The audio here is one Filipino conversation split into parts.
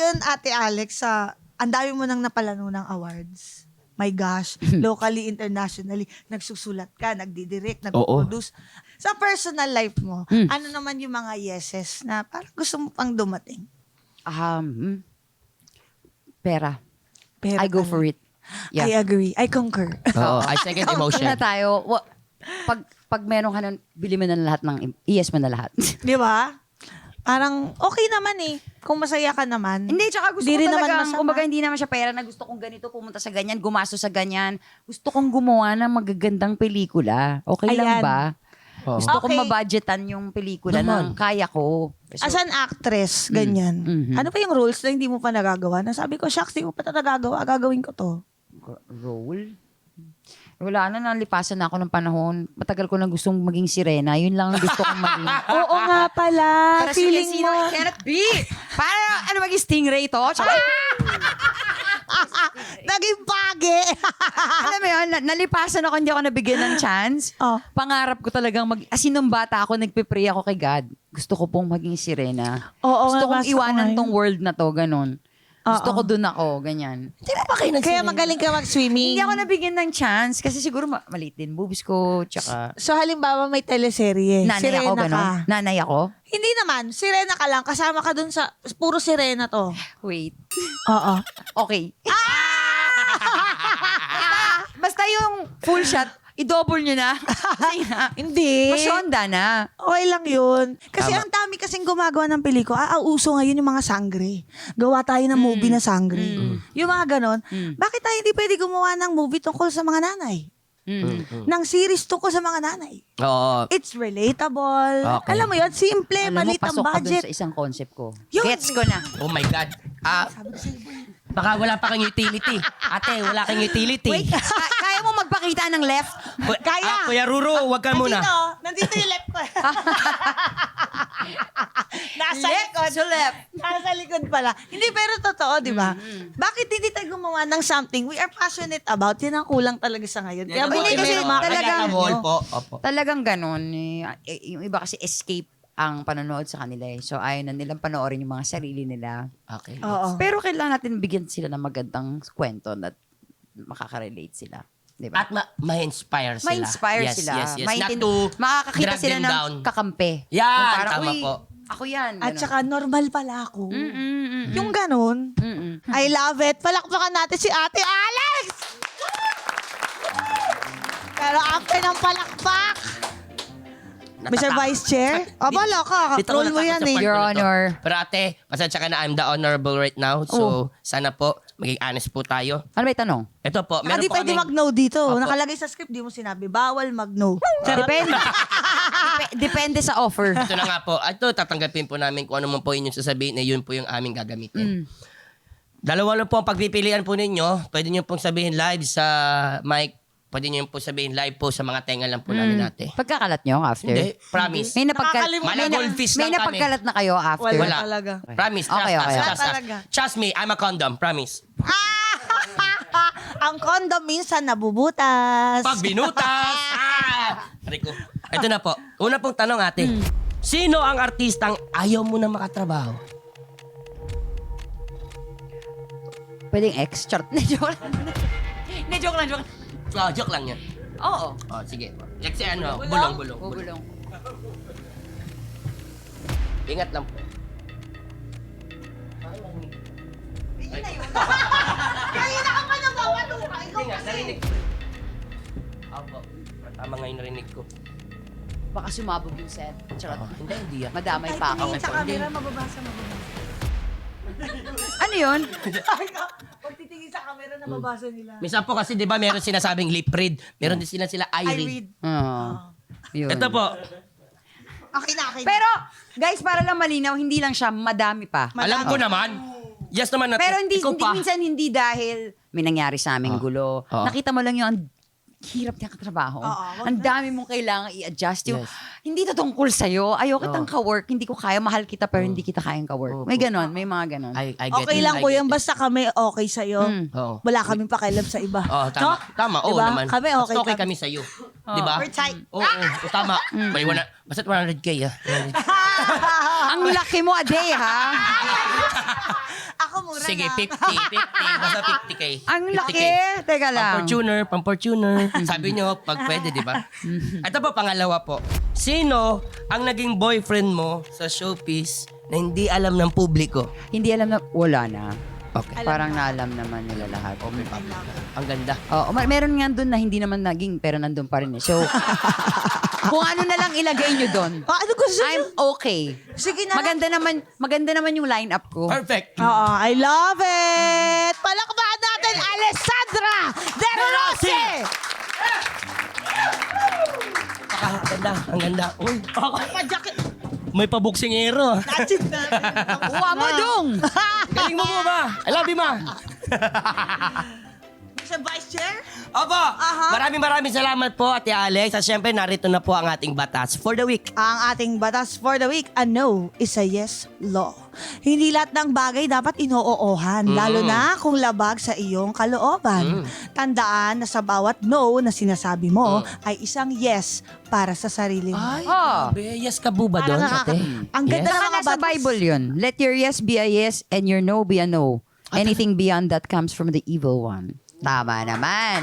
ngayon, Ate Alex, ang dami mo nang napalano ng awards. My gosh, locally, internationally, nagsusulat ka, nagdidirect, nagproduce. Sa personal life mo, ano naman yung mga yeses na parang gusto mo pang dumating? Pera. Pero I go for it. Yeah. I agree. I concur. Oo, I second emotion. Na tayo, pag meron ka nun, bili mo na lahat yes mo na lahat. Di ba? Parang okay naman eh. Kung masaya ka naman. Hindi, tsaka gusto Di ko rin naman talaga, masama. kumbaga hindi naman siya pera na gusto kong ganito, pumunta sa ganyan, gumastos sa ganyan. Gusto kong gumawa ng magagandang pelikula. Okay Ayan. lang ba? Oo. Gusto kong Okay. mabudgetan yung pelikula ng kaya ko. So, As an actress, ganyan. Ano pa yung roles na hindi mo pa nagagawa? Na sabi ko, shucks, di mo pa ito nagagawa. Gagawin ko to. role? Wala na, nalipasan na ako ng panahon. Matagal ko na gustong maging sirena. Yun lang ang gusto kong maging. Oo nga pala. Pero Feeling sino, mo. I cannot be. Para ano maging stingray to? Tsaka, Naging pagi. alam mo yun, nalipasan ako, hindi ako nabigyan ng chance. Oh. Pangarap ko talagang nung bata ako, nagpe-pray ako kay God. Gusto ko pong maging sirena. Oo, Gusto kong nabasa ko iwanan ngayon. tong world na to, ganun. Gusto Oo. ko dun ako, ganyan. Hindi mo pa kayo Kaya magaling ka mag-swimming. Hindi ako nabigyan ng chance kasi siguro maliit din boobies ko, tsaka So halimbawa may teleserye. nanay Sirena ako, ka. ganun. Nanay ako? Hindi naman. Sirena ka lang. Kasama ka dun sa... Puro sirena to. Wait. Oo. Okay. Basta yung full shot, i-double nyo na. Kasi nga, Hindi. masyonda na. Okay lang yun. Kasi Tama. ang dami kasing gumagawa ng pelikula. Uso ngayon yung mga sangre. Gawa tayo ng movie na sangre. Yung mga ganon. Bakit tayo hindi pwede gumawa ng movie tungkol sa mga nanay? Ng series tungkol sa mga nanay? Oo. It's relatable. Okay. Alam mo yun, simple, Alam mo, maliit ang pasok ka dun budget. sa isang concept ko. Yun. Gets ko na. Oh my God. Baka wala pa kang utility. Ate, wala kang utility. Wait, kaya mo magpakita ng left? Kaya. Kuya Ruru, wag ka muna. Nandito yung left ko. Nasa Left likod. to left. Nasa likod pala. Hindi, pero totoo, di ba? Bakit hindi tayo gumawa ng something we are passionate about? Yan ang kulang talaga sa ngayon. Kaya Hindi, buti kasi meron mga talagang- kanya-kanya. po. Opo. Talagang ganun. Yung iba kasi escape ang panonood sa kanila eh. So, ayaw na nilang panoorin yung mga sarili nila. Okay. Oo. Pero kailangan natin bigyan sila ng magandang kwento na makaka-relate sila. Di ba? At ma-inspire sila. Ma-inspire Yes, sila. Yes, yes. Not to makakakita drag sila them ng down. kakampi. Yan, Yung parang, tama "Uy, po." Ako yan. At Ganun. saka normal pala ako. Mm-mm. Yung ganun. Mm-mm. I love it. Palakpakan natin si Ate Alex! Pero after ng palakpak, Mr. Vice Chair, abala ka. Dito ako Roll mo natakot yan sa eh. part Your ko na to. Honor. Pero ate, pasensya ka na, I'm the honorable right now. So, sana po, maging honest po tayo. Ano ba yung tanong? Ito po, meron Hindi po pwede kaming... mag-no dito. Opo. Nakalagay sa script, di mo sinabi. Bawal mag-no. Depende. Depende sa offer. Ito na nga po. Ito, tatanggapin po namin kung ano man po inyong sasabihin na yun po yung aming gagamitin. Dalawa lang po ang pagpipilian po ninyo. Pwede nyo pong sabihin live sa mic. Pwede nyo po sabihin live po sa mga tenga lang po namin ate. Pagkakalat nyo after? Hindi, promise. May Nakakalimutan. Mala goldfish may lang kami. napagkalat na kayo after? Wala talaga. Promise, trust Okay, us, okay. trust Wala us. talaga. Trust me, I'm a condom, promise. Ang condom minsan nabubutas. Pag binutas! Rico. Ito na po. Una pong tanong ate. Sino ang artistang ayaw mo na makatrabaho? Pwedeng ex? Charot. Joke lang. Hindi, joke lang, joke lang. Oh, joke lang yan. Oo. Oh, sige. Kasi ano, bulong. Bubulong. Ingat lang po. Kaya na ka pa nagpapaluka. Ikaw Hindi nga, kasi. narinig ko. Opo. Tama nga yung narinig ko. Baka sumabog yung set. Charot. Hindi yan. Madamay pa ako. Tingin sa camera, mababasa. Ano yun? Pag titingin sa camera, nababasa nila. Minsan po kasi, di ba, meron sinasabing lip read. Meron din sila eye I read. read. Oo. Yun. Ito po. Okay na. Pero, guys, para lang malinaw, hindi lang siya, madami pa. Alam ko naman. Yes naman natin. Pero hindi, Ikaw pa. minsan hindi dahil may nangyari sa aming gulo. Oo. Nakita mo lang yung ang hirap niya katrabaho. Oo, Ang dami mong kailangan i-adjust. Yung, Yes. Hindi to tungkol sa'yo. Ayaw kitang ka-work. Hindi ko kaya. Mahal kita pero hindi kita kayang ka-work. May ganon. May mga ganon. I get Okay it, lang I po get yan. it. Basta kami okay sa'yo. Oo. Wala kaming pakialam sa iba. Oo, tama. No? Tama, oo Diba? naman. Kami okay Basta kami sa'yo. Di ba? We're tight. Oo, tama. May basta't 100K ah. 100K. Ang laki mo, Ade, ha? Ako ko mura Sige, lang. 50. Basta 50K. Ang 50K. laki. Teka lang. Pang-Fortuner. Sabi nyo, pag pwede, di ba? Ito po, pangalawa po. Sino ang naging boyfriend mo sa showbiz na hindi alam ng publiko? Hindi alam na, wala na. Okay. Parang naalam naman nila lahat. Ang ganda. Oo, meron nga doon na hindi naman naging, pero nandun pa rin eh. So, kung ano na lang ilagay nyo doon, Ano gusto I'm niyo? okay. Sige na. Maganda naman yung line-up ko. Perfect. Oo, I love it! Palakpakan natin, Alessandra De Rossi! Ang ganda. Uy, Pajakit. may pabuksingero. Nachit natin. Uwa mo, Dong! Galing mo ba? I love you, ma. Sa Vice Chair? Opo. Maraming salamat po, Ate Alex. At syempre, narito na po ang ating batas for the week. Ang ating batas for the week, a no is a yes law. Hindi lahat ng bagay dapat inoohan, lalo na kung labag sa iyong kalooban. Tandaan na sa bawat no na sinasabi mo ay isang yes para sa sarili mo. Ay, Oh. grabe. Yes ka po ba doon, ate? Ang ganda Yes? ng Saka mga nasa batas. Bible yun. Let your yes be a yes and your no be a no. Anything beyond that comes from the evil one. Tama naman.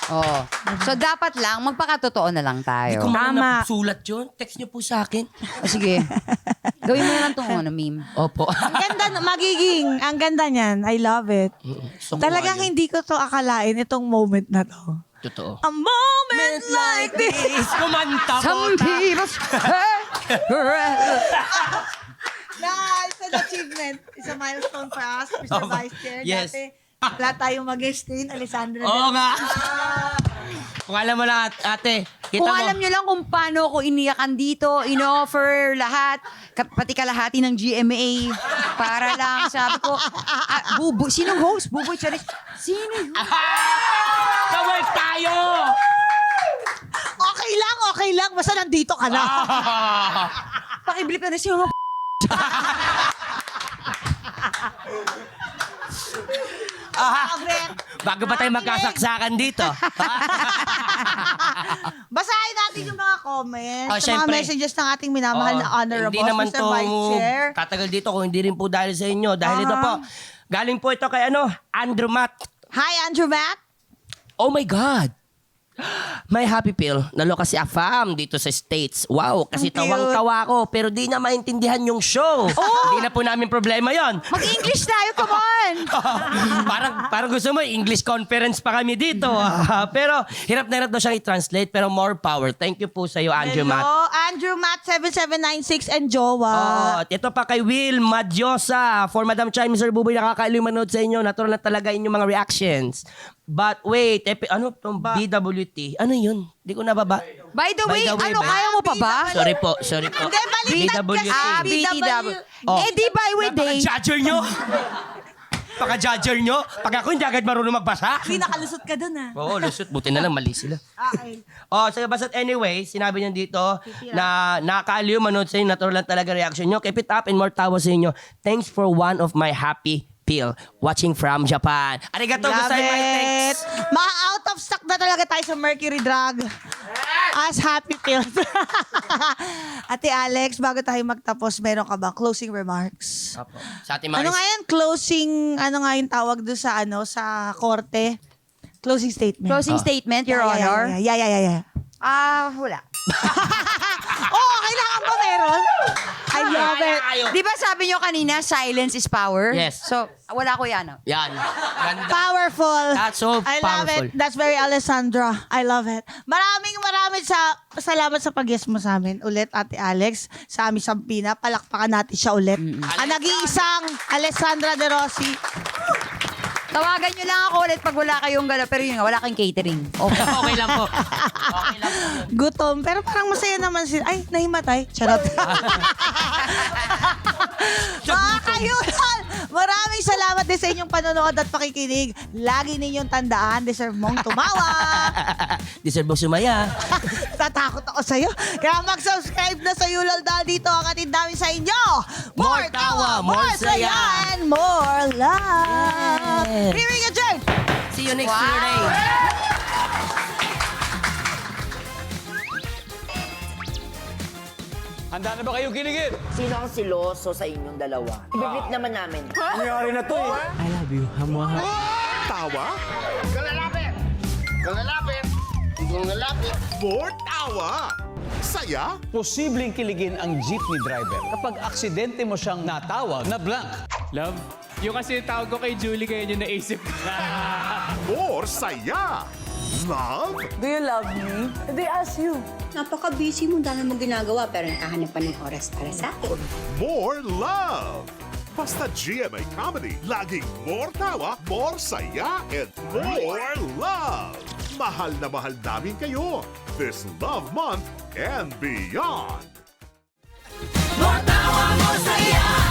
Oh. So, dapat lang, magpakatotoo na lang Hindi tayo. ko man Tama. napasulat yun. Text niyo po sa akin. O, sige. Gawin mo na lang itong meme. Opo. Ang ganda, magiging, ang ganda niyan. I love it. Talagang hindi ko to akalain itong moment na to. Totoo. A moment like this. Kumanta po. Some people... Nice! An achievement. It's a milestone for us, Mr. Vice Chair. Yes. Dati, wala tayong mag-stain, Alessandra. Oo nga. Kung alam mo lang, ate. Kita Kung mo. alam nyo lang kung paano ko iniyakan dito, in-offer lahat, pati kalahati ng GMA, para lang, sabi ko, Buboy, sinong host? Buboy Charis. Sino yun? Kawag tayo! Okay lang. Basta nandito ka na. Pakiblip na siya mga Bago pa tayo magkasaksakan dito. Basahin natin yung mga comments, Oh, sa mga syempre. messages ng ating minamahal na honorable Hindi naman Mr. to Vice Chair. tatagal dito kung hindi rin po dahil sa inyo. Dahil ito po, galing po ito kay Andrew Matt. Hi, Andrew Matt. Oh my God! May happy pill. Nalo kasi afam dito sa States. Wow, kasi Ang cute. tawang-tawa ko. Pero di na maintindihan yung show. Hindi na po namin problema yon. Mag-English tayo, come on! parang gusto mo, English conference pa kami dito. Pero hirap na hirap daw siyang i-translate. Pero more power. Thank you po sa iyo, Andrew Matt. Hello, Andrew Matt 7796 and Jowa. At ito pa kay Will Madiosa. For Madam Chai, Mr. Buboy, nakakaaliw manood sa inyo. Natural na talaga inyong mga reactions. But wait, ano itong BWT? Ano yun? Di ko nababa. By the way, By the way, ano, ba? kaya mo pa ba? Sorry po. Hindi, baliktad BWT. kasi. BTW. Oh. Eh, di by way day. Paka-judger nyo? Paka-judger nyo? Pag ako hindi agad marunong magbasa? Hindi, nakalusot ka dun ah. Oo, lusot. Buti na lang, mali sila. Okay. So, basta anyway, sinabi niya dito na nakakaaliw manood sa inyo, natural lang talaga reaction nyo. Keep it up and more tawa sa inyo. Thanks for one of my happy pill watching from Japan. Arigato Love gozaimasu. it. Thanks. Out of stock na talaga tayo sa Mercury Drug. As happy pills. Ate Alex, bago tayo magtapos, meron ka ba closing remarks? Opo. Sa ating mga Ano nga yan? Closing, ano nga yung tawag doon sa sa korte? Closing statement. Closing statement, Your Honor. Yeah. Wala. Kailangan ba meron? I love it. Di ba sabi nyo kanina, silence is power? Yes. So, wala ko yan. Yan. Ganda. Powerful. That's so I love powerful. it. That's very Alessandra. I love it. Maraming salamat sa pag-guest mo sa amin ulit, Ate Alex. Sa aming Sampina. Palakpakan natin siya ulit. Ang nag-iisang Alessandra De Rossi. Tawagan nyo lang ako ulit pag wala kayong gala. Pero yun nga, wala kayong catering. Okay. Okay lang po. Okay lang po. Gutom. Pero parang masaya naman sila. Ay, nahimatay. Charot. Mga kayunan, maraming salamat din sa inyong panonood at pakikinig. Lagi ninyong tandaan, deserve mong tumawa. Deserve mo sumaya. Tatakot ako sa'yo. Kaya mag-subscribe na sa Yulol Dal dito. Ang atid namin sa inyo. More tawa, more saya. and more love. Yes. Here we go, Jen. See you next Saturday. Handa na ba kayo kiligin? Sino ang siloso sa inyong dalawa? Ibibit naman namin. Nangyari na to eh. Tawa? More tawa! Saya? Posibleng kiligin ang jeepney driver kapag aksidente mo siyang natawag na blank. Love, yung kasi tawag ko kay Julie ngayon yung naisip ko. More saya! Love? Do you love me? They ask you. Napaka-busy mo, dami mong ginagawa, pero nakahanap pa ng oras para sa akin. More love! Basta GMA Comedy, laging more tawa, more saya, and more love! Mahal na mahal namin kayo this Love Month and beyond! More tawa, more saya!